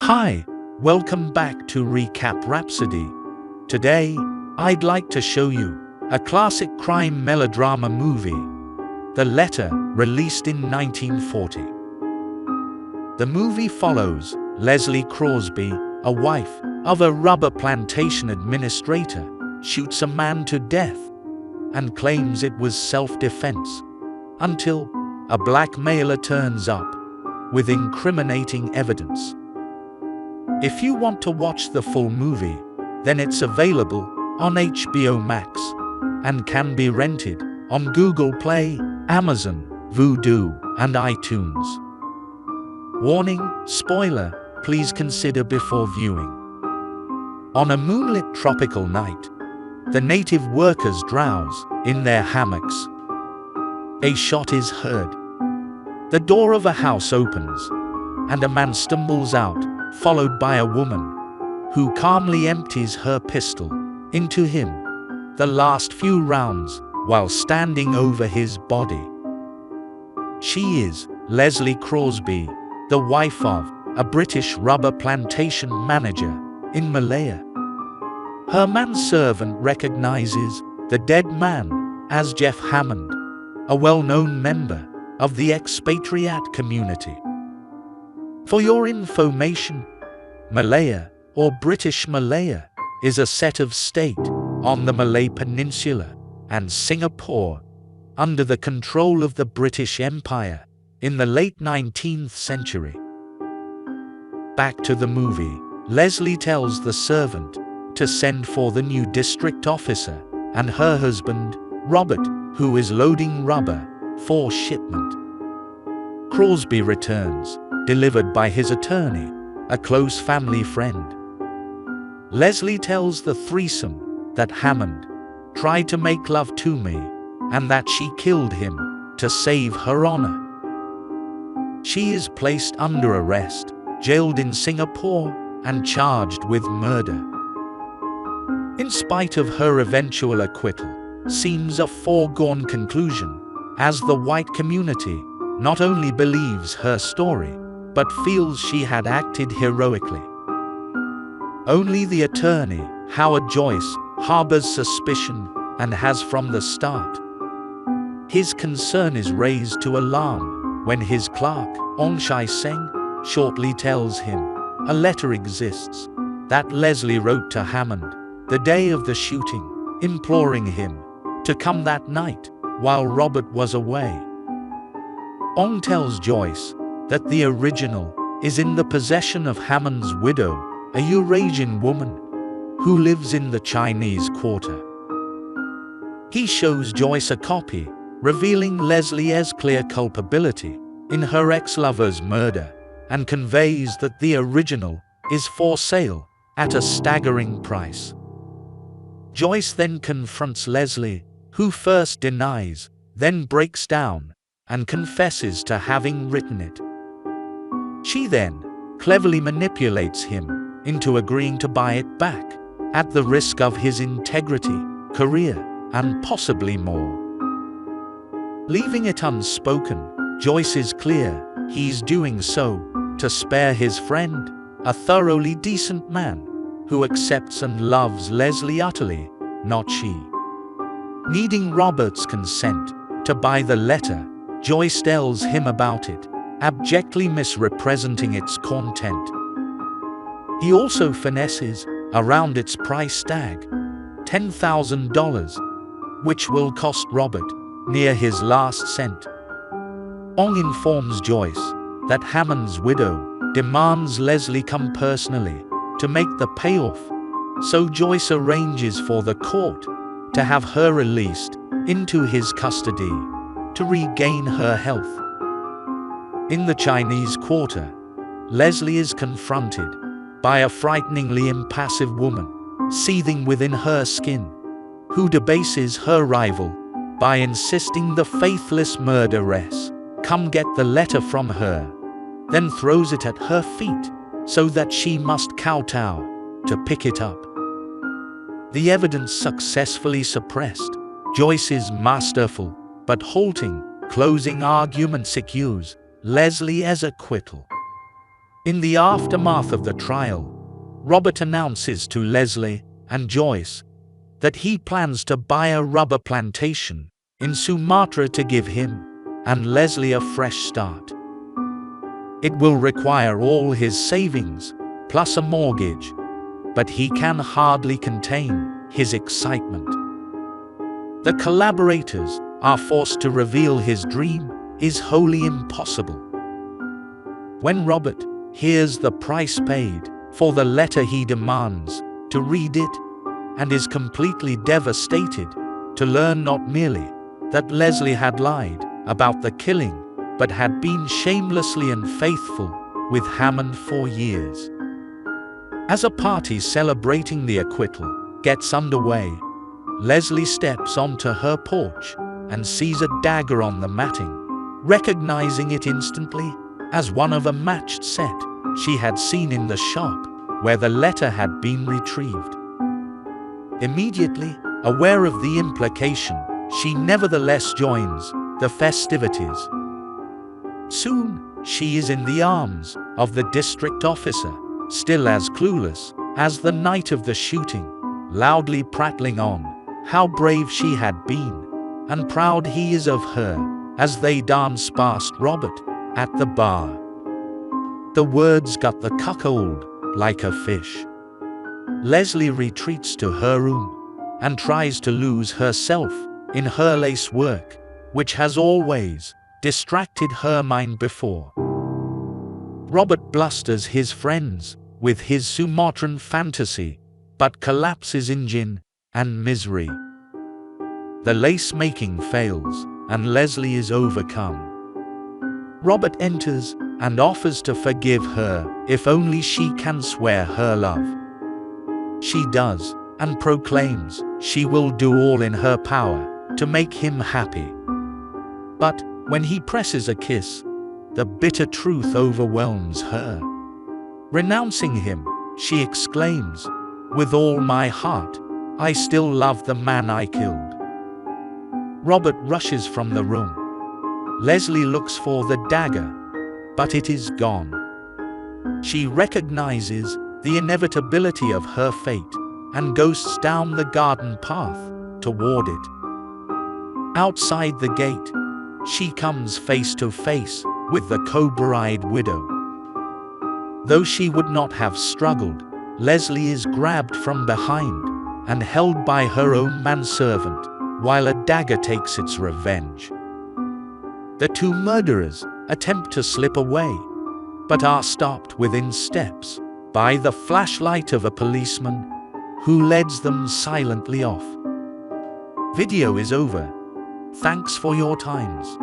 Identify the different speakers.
Speaker 1: Hi, welcome back to Recap Rhapsody. Today, I'd like to show you a classic crime melodrama movie, The Letter, released in 1940. The movie follows Leslie Crosbie, a wife of a rubber plantation administrator, shoots a man to death and claims it was self-defense until a blackmailer turns up with incriminating evidence. If you want to watch the full movie, then it's available on HBO Max and can be rented on Google Play, Amazon, Vudu, and iTunes. Warning, spoiler, please consider before viewing. On a moonlit tropical night, the native workers drowse in their hammocks. A shot is heard. The door of a house opens, and a man stumbles out, followed by a woman, who calmly empties her pistol into him, the last few rounds, while standing over his body. She is Leslie Crosbie, the wife of a British rubber plantation manager in Malaya. Her manservant recognizes the dead man as Geoff Hammond, a well-known member of the expatriate community. For your information, Malaya, or British Malaya, is a set of state on the Malay Peninsula and Singapore under the control of the British Empire in the late 19th century. Back to the movie, Leslie tells the servant to send for the new district officer and her husband, Robert, who is loading rubber for shipment. Crosbie returns, delivered by his attorney, a close family friend. Leslie tells the threesome that Hammond tried to make love to me and that she killed him to save her honor. She is placed under arrest, jailed in Singapore, and charged with murder. In spite of her eventual acquittal, seems a foregone conclusion, as the white community not only believes her story, but feels she had acted heroically. Only the attorney, Howard Joyce, harbors suspicion and has from the start. His concern is raised to alarm when his clerk, Ong Shai Seng, shortly tells him a letter exists that Leslie wrote to Hammond the day of the shooting, imploring him to come that night while Robert was away. Ong tells Joyce that the original is in the possession of Hammond's widow, a Eurasian woman who lives in the Chinese Quarter. He shows Joyce a copy, revealing Leslie's clear culpability in her ex-lover's murder, and conveys that the original is for sale at a staggering price. Joyce then confronts Leslie, who first denies, then breaks down, and confesses to having written it. She then cleverly manipulates him into agreeing to buy it back, at the risk of his integrity, career, and possibly more. Leaving it unspoken, Joyce is clear he's doing so to spare his friend, a thoroughly decent man who accepts and loves Leslie utterly, not she. Needing Robert's consent to buy the letter, Joyce tells him about it, abjectly misrepresenting its content. He also finesses around its price tag, $10,000, which will cost Robert near his last cent. Ong informs Joyce that Hammond's widow demands Leslie come personally to make the payoff, so Joyce arranges for the court to have her released into his custody to regain her health. In the Chinese Quarter, Leslie is confronted by a frighteningly impassive woman, seething within her skin, who debases her rival by insisting the faithless murderess come get the letter from her, then throws it at her feet so that she must kowtow to pick it up. The evidence successfully suppressed, Joyce's masterful but halting closing argument secures Leslie's acquittal. In the aftermath of the trial, Robert announces to Leslie and Joyce that he plans to buy a rubber plantation in Sumatra to give him and Leslie a fresh start. It will require all his savings, plus a mortgage, but he can hardly contain his excitement. The collaborators are forced to reveal his dream is wholly impossible. When Robert hears the price paid for the letter, he demands to read it and is completely devastated to learn not merely that Leslie had lied about the killing, but had been shamelessly unfaithful with Hammond for years. As a party celebrating the acquittal gets underway, Leslie steps onto her porch and sees a dagger on the matting, recognizing it instantly as one of a matched set she had seen in the shop where the letter had been retrieved. Immediately aware of the implication, she nevertheless joins the festivities. Soon, she is in the arms of the district officer, still as clueless as the night of the shooting, loudly prattling on how brave she had been and proud he is of her as they dance past Robert at the bar. The words got the cuckold like a fish. Leslie retreats to her room and tries to lose herself in her lace work, which has always distracted her mind before. Robert blusters his friends with his Sumatran fantasy, but collapses in gin and misery. The lace-making fails, and Leslie is overcome. Robert enters and offers to forgive her if only she can swear her love. She does, and proclaims she will do all in her power to make him happy. But when he presses a kiss, the bitter truth overwhelms her. Renouncing him, she exclaims, "With all my heart, I still love the man I killed." Robert rushes from the room. Leslie looks for the dagger, but it is gone. She recognizes the inevitability of her fate and ghosts down the garden path toward it. Outside the gate, she comes face to face with the cobra-eyed widow. Though she would not have struggled, Leslie is grabbed from behind and held by her own manservant, while a dagger takes its revenge. The two murderers attempt to slip away, but are stopped within steps by the flashlight of a policeman who leads them silently off. Video is over. Thanks for your times.